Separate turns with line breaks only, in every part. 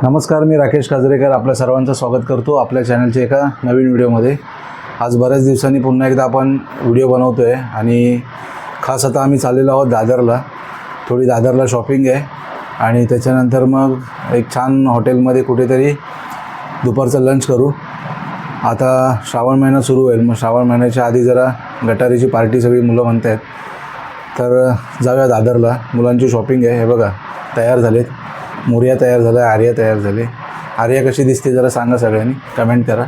नमस्कार, मी राकेश काजरेकर आपल्या सर्वांचं स्वागत करतो आपल्या चॅनलच्या एका नवीन व्हिडिओमध्ये। आज बऱ्याच दिवसांनी पुन्हा एकदा आपण व्हिडिओ बनवतो आहे आणि खास आता आम्ही चाललेलो आहोत दादरला। थोडी दादरला शॉपिंग आहे आणि त्याच्यानंतर मग एक छान हॉटेलमध्ये कुठेतरी दुपारचं लंच करू। आता श्रावण महिना सुरू होईल, मग श्रावण महिन्याच्या आधी जरा गटारीची पार्टी सगळी मुलं म्हणत आहेत, तर जाऊया दादरला। मुलांची शॉपिंग आहे। हे बघा तयार झालेत, मोरिया तयार झाला, आर्या तयार झाले। आर्या कशी दिसते जरा सांगा, सगळ्यांनी कमेंट करा।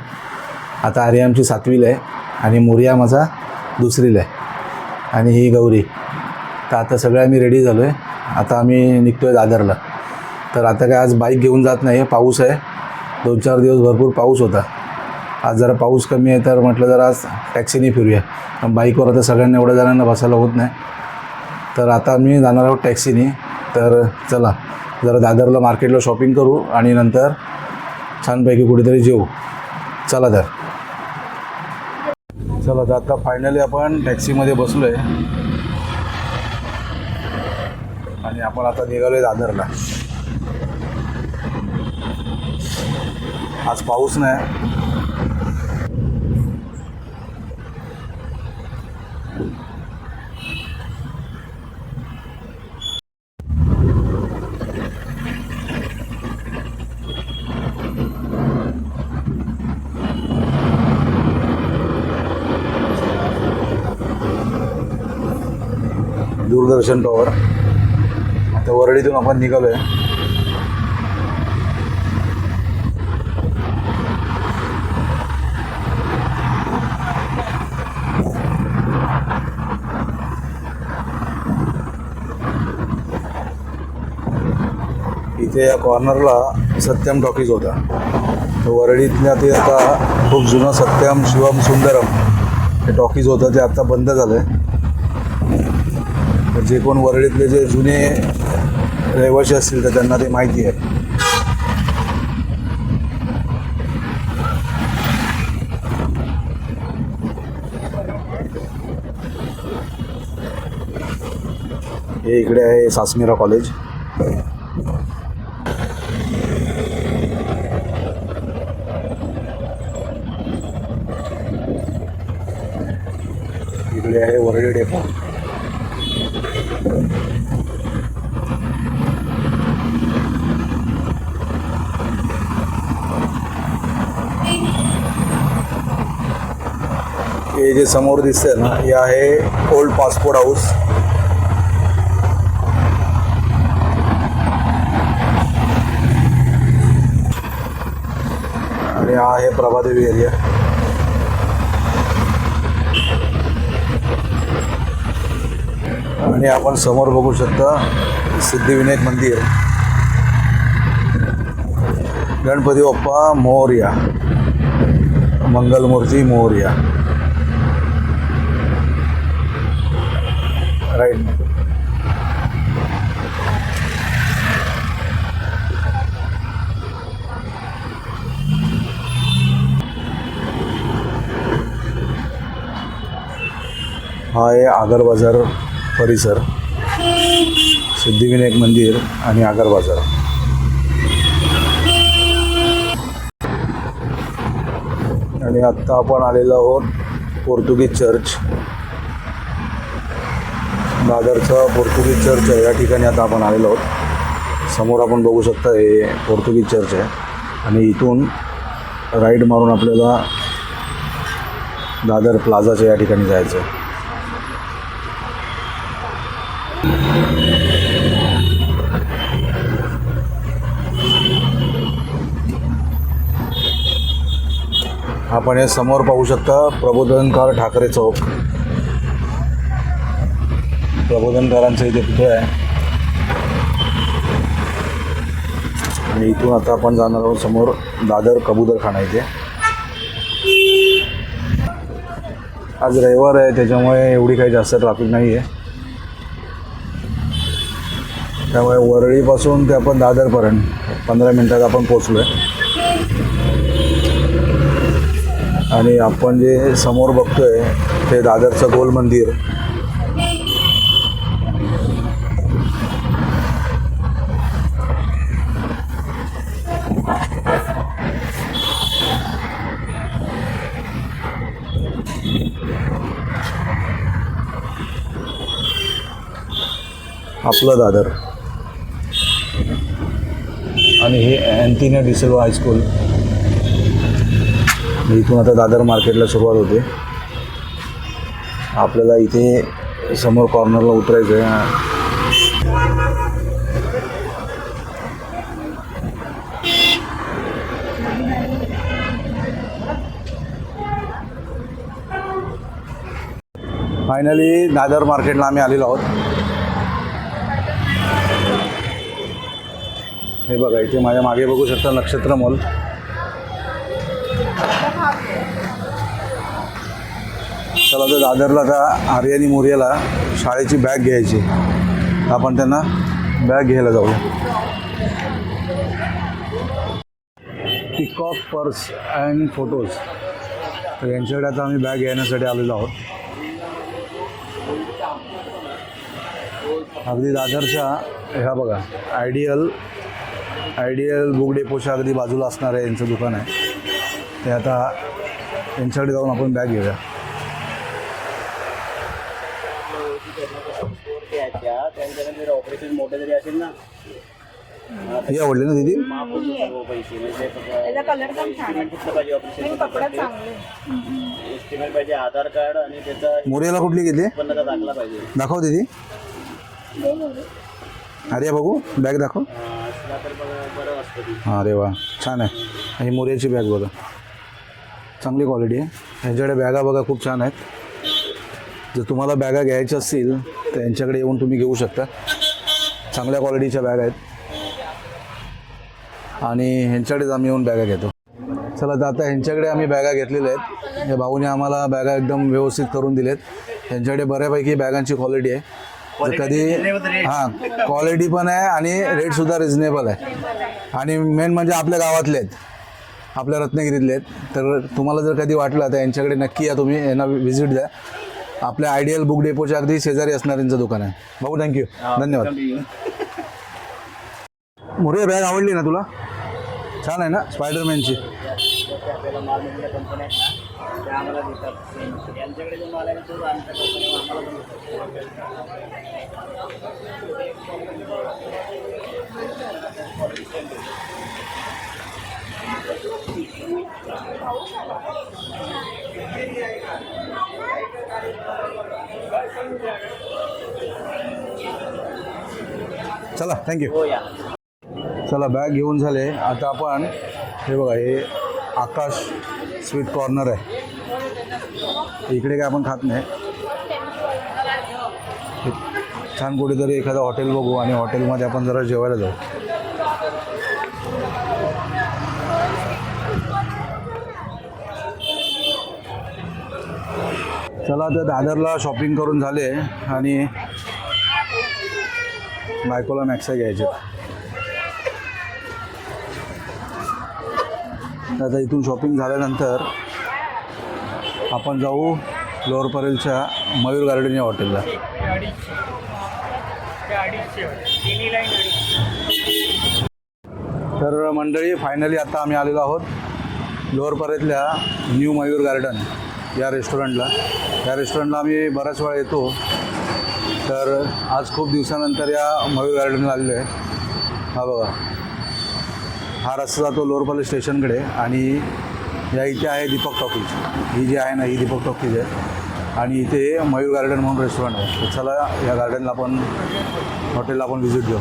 आता आर्या आमची 7वीला आहे आणि मोरिया माझा 2रीला आहे आणि ही गौरी। तर आता सगळे आम्ही रेडी झालो आहे। आता आम्ही निघतो आहे दादरला। तर आता काय आज बाईक घेऊन जात नाही आहे, पाऊस आहे। 2-4 दिवस भरपूर पाऊस होता। आज जरा पाऊस कमी आहे, तर म्हटलं जरा आज टॅक्सीने फिरूया। पण बाईकवर आता सगळ्यांना एवढ्या जणांना बसायला होत नाही, तर आता आम्ही जाणार आहोत टॅक्सीने। तर चला जरा दादरला मार्केटला शॉपिंग करू आणि नंतर छानपैकी कुठेतरी जेवू। चला तर आता फायनली आपण टॅक्सीमध्ये बसलो आहे आणि आपण आता निघालो आहे दादरला। आज पाऊस नाही। दूरदर्शन टॉवर, आता वरळीतून आपण निघालो आहे। इथे या कॉर्नरला सत्यम टॉकीज होता। तर वरळीतल्या ते आता खूप जुनं सत्यम शिवम सुंदरम हे टॉकीज होतं, ते आता बंद झालं आहे। जे कोण वरळीतले जे जुने रहिवासी असतील तर त्यांना ते माहिती आहे। हे इकडे आहे सासमिरा कॉलेज। इकडे आहे वरळी डेपो। हे जे समोर दिसतंय ना, हे आहे ओल्ड पासपोर्ट हाऊस। आणि हा आहे प्रभादेवी एरिया। आणि आपण समोर बघू शकता सिद्धिविनायक मंदिर। गणपती बाप्पा मोरया, मंगलमूर्ती मोरया। राईट। हा आहे आगर बाजार परिसर, सिद्धिविनायक मंदिर आणि आगर बाजार। आणि आत्ता आपण आलेलो आहोत पोर्तुगीज चर्च। दादरचा पोर्तुगीज चर्च आहे, या ठिकाणी आता आपण आलेलो आहोत। समोर आपण बघू शकता हे पोर्तुगीज चर्च आहे आणि इथून राईट मारून आपल्याला दादर प्लाझाच्या या ठिकाणी जायचं आहे। आपण हे समोर पाहू शकता प्रबोधनकार ठाकरे चौक। प्रबोधनकारांचं इथे पुतळा आहे आणि इथून आता आपण जाणार आहोत समोर दादर कबूतरखाना इथे। आज रविवार आहे, त्याच्यामुळे एवढी काही जास्त ट्रॅफिक नाही आहे। त्यामुळे वरळीपासून ते आपण दादरपर्यंत 15 मिनिटात आपण पोचलो आहे। आणि आपण जे समोर बघतोय ते दादरचं गोल मंदिर। आपलं दादर आणि हे अँथोनी डिसिल्वा हायस्कूल. इथून आता दादर मार्केटला सुरुवात होते. आपल्याला इथे समोर कॉर्नरला उतरायचं आहे. फायनली दादर मार्केटला आम्ही आलेलो आहोत. हे बघा, इथे माझ्या मागे बघू शकता नक्षत्र मॉल. चला तर दादरला आता आर्य आणि मोर्याला शाळेची बॅग घ्यायची. आपण त्यांना बॅग घ्यायला जाऊया. पिकॉक पर्स अँड फोटोज, तर यांच्याकडे आता आम्ही बॅग घेण्यासाठी आलेलो आहोत. अगदी दादरच्या ह्या बघा आयडियल बुक डेपोच्या अगदी बाजूला असणार आहे यांचं दुकान आहे. ते आता यांच्याकडे जाऊन आपण बॅग घेऊया.
ऑपरेशन मोठे जरी असेल ना,
हे आवडले ना दीदी?
त्याचा कलर पण छान आहे आणि कपडा चांगले.
एस्टिमेट पाहिजे, आधार कार्ड आणि त्याचा
मोर्याला कुठली घेतली
उत्पन्नाचा दाखला पाहिजे.
दाखव दीदी. अरे बघू बॅग दाखव.
असला तर बरं असतं ती.
अरे वा, छान आहे. ही मोर्याची बॅग बघा, चांगली क्वालिटी आहे. यांच्याकडे बॅगा बघा खूप छान आहेत. जर तुम्हाला बॅगा घ्यायच्या असतील तर यांच्याकडे येऊन तुम्ही घेऊ शकता. चांगल्या क्वालिटीच्या बॅग आहेत आणि ह्यांच्याकडेच आम्ही येऊन बॅगा घेतो. चला तर आता ह्यांच्याकडे आम्ही बॅगा घेतलेल्या आहेत. या भाऊने आम्हाला बॅगा एकदम व्यवस्थित करून दिलेत. ह्यांच्याकडे बऱ्यापैकी बॅगांची क्वालिटी आहे. जर कधी हां, क्वालिटी पण आहे आणि रेटसुद्धा रिजनेबल आहे. आणि मेन म्हणजे आपल्या गावातले आहेत, आपल्या रत्नागिरीतले आहेत. तर तुम्हाला जर कधी वाटलं तर यांच्याकडे नक्की या, तुम्ही यांना व्हिजिट द्या. आपल्या आयडियल बुक डेपोच्या अगदी शेजारी असणाऱ्यांचं दुकान आहे. भाऊ थँक्यू, धन्यवाद. मोरे बॅग आवडली ना तुला? छान आहे ना स्पायडरमॅनची.
आपल्याला माल मिळालेल्या कंपन्या आहेत ना, त्या आम्हाला देतात. यांच्याकडे जो माल आहे तो आमच्या कंपनी आम्हाला पण
चला थँक्यू.
हो या.
चला बॅग घेऊन झाले. आता आपण हे बघा, हे आकाश स्वीट कॉर्नर आहे. इकडे काय आपण खात नाही. छान कुठेतरी एखादं हॉटेल बघू आणि हॉटेलमध्ये आपण जरा जेवायला जाऊ. चला तर दादरला शॉपिंग करून झाले आणि बायकोला मॅक्सा घ्यायचे. आता इथून शॉपिंग झाल्यानंतर आपण जाऊ लोअर परेलच्या मयूर गार्डन या हॉटेलला. तर मंडळी फायनली आता आम्ही आलेलो आहोत लोअर परेलच्या न्यू मयूर गार्डन या रेस्टॉरंटला. या रेस्टॉरंटला आम्ही बऱ्याच वेळा येतो. तर आज खूप दिवसानंतर या मयूर गार्डनला आलेलो आहे. हा बघा, हा रस्ता जातो लोअर परेल स्टेशनकडे आणि या इथे आहे दीपक टॉकीज. ही जी आहे ना, ही दीपक टॉकीज आहे आणि इथे मयूर गार्डन म्हणून रेस्टॉरंट आहे. तर चला या गार्डनला आपण, हॉटेलला आपण व्हिजिट देऊ.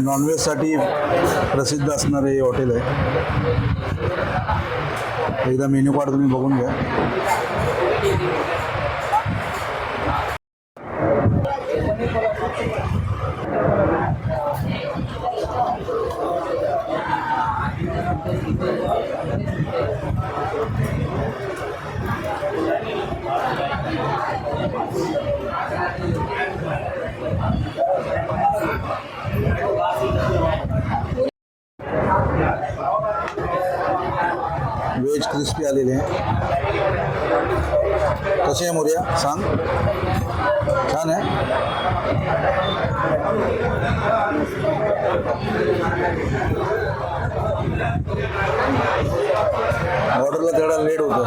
नॉनव्हेजसाठी प्रसिद्ध असणारं हे हॉटेल आहे. एकदा मेन्यू कार्ड तुम्ही बघून घ्या. व्हेज क्रिस्पी आलेले आहे. कसे आहे मोर्या सांग. छान आहे. ऑर्डरला थोडा लेट होतं,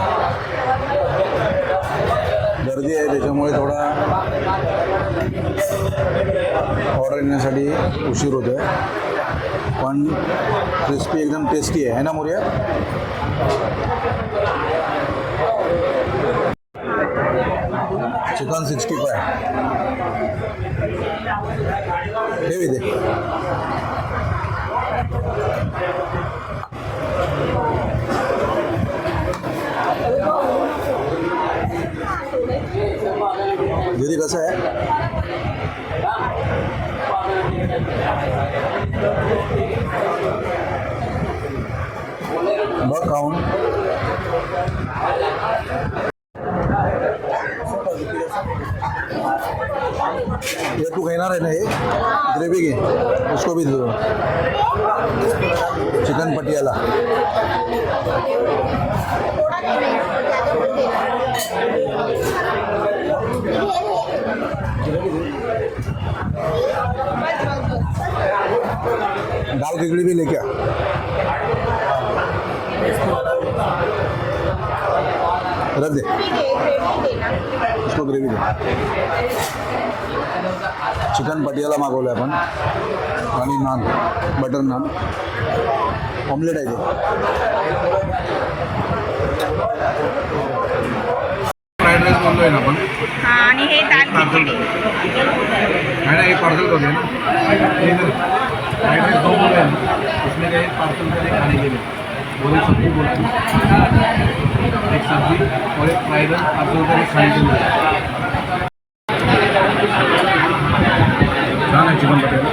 गर्दी आहे त्याच्यामुळे थोडा ऑर्डर येण्यासाठी उशीर होतो आहे. पण क्रिस्पी एकदम टेस्टी आहे ना मोर्या. चिकन 65 ठेवी दे. दीदी कसं आहे. बघ खाऊन. ये तू घेणार आहे ना, हे ग्रेवी घे. उसको भी दे दो. चिकन पटियाला. दाल खिचड़ी भी लेके आ. रख दे उसको ग्रेवी दे. चिकन पटियाला मागवलं आहे आपण आणि नान, बटर नान, ऑमलेट आहे ते. फ्राईड राईस बोललो आहे ना आपण.
हाँ आणि हे दाल खिचडी.
है ना, एक पार्सल कर देना. फ्राइड राइस दो बोले हैं, उसमें का एक पार्सल कर खाने के लिए बोले सब्जी बोलती, एक सब्जी और एक फ्राइड राइस पार्सल कर खाने के लिए. छान आहे चिकन पटेल.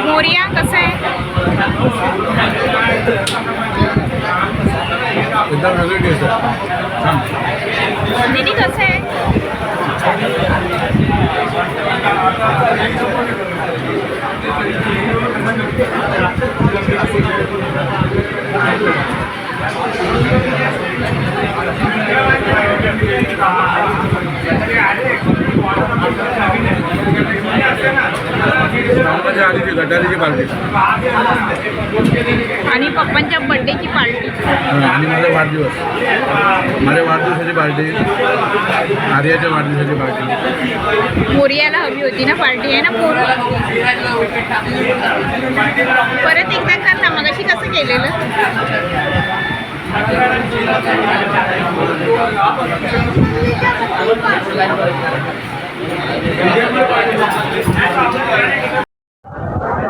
मोरिया कसं आहे.
एकदम वेगळी टेस्ट आहे. छान.
दीदी कसं आहे.
गटारीची पार्टी
आणि पप्पांच्या बर्थडेची पार्टी
आणि माझा वाढदिवस, माझ्या वाढदिवसाची पार्टी, आर्याच्या वाढदिवसाची पार्टी.
मोरियाला हवी होती ना पार्टी आहे ना पोरं. परत एकदा कर ना, मगाशी कसं केलेलं.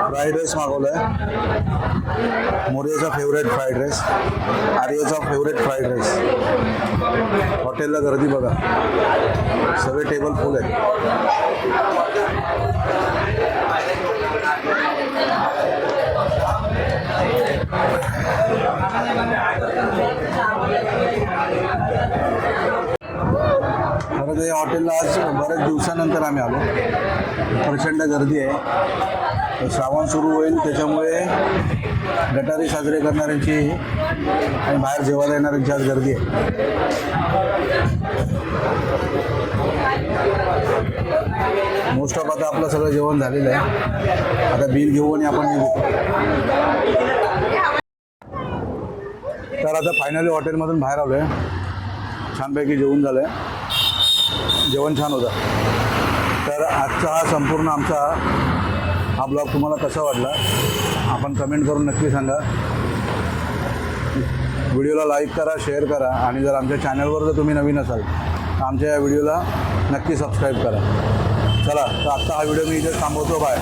फ्राईड राईस मागवला आहे. मोर्याचा फेवरेट फ्राईड राईस, आर्याचा फेवरेट फ्राईड राईस. हॉटेलला गर्दी बघा, सगळे टेबल फुल आहेत. खरं ते हॉटेलला आज बऱ्याच दिवसानंतर आम्ही आलो. प्रचंड गर्दी आहे. श्रावण सुरू होईल त्याच्यामुळे गटारी साजरे करणाऱ्यांची आणि बाहेर जेवायला येणाऱ्यांची आज गर्दी आहे. मोस्ट ऑफ आता आपलं सगळं जेवण झालेलं आहे. आता बिल घेऊ आणि आपण निघू. तर आता फायनली हॉटेलमधून बाहेर आलो आहे. छानपैकी जेवण झालं आहे. जेवण छान होतं. तर आजचा हा संपूर्ण आमचा हा ब्लॉग तुम्हाला कसा वाटला आपण कमेंट करून नक्की सांगा. व्हिडिओला लाईक करा, शेअर करा आणि जर आमच्या चॅनलवर जर तुम्ही नवीन असाल तर आमच्या या व्हिडिओला नक्की सबस्क्राईब करा. चला, तर आत्ता हा व्हिडिओ मी इथे थांबवतो. बाय.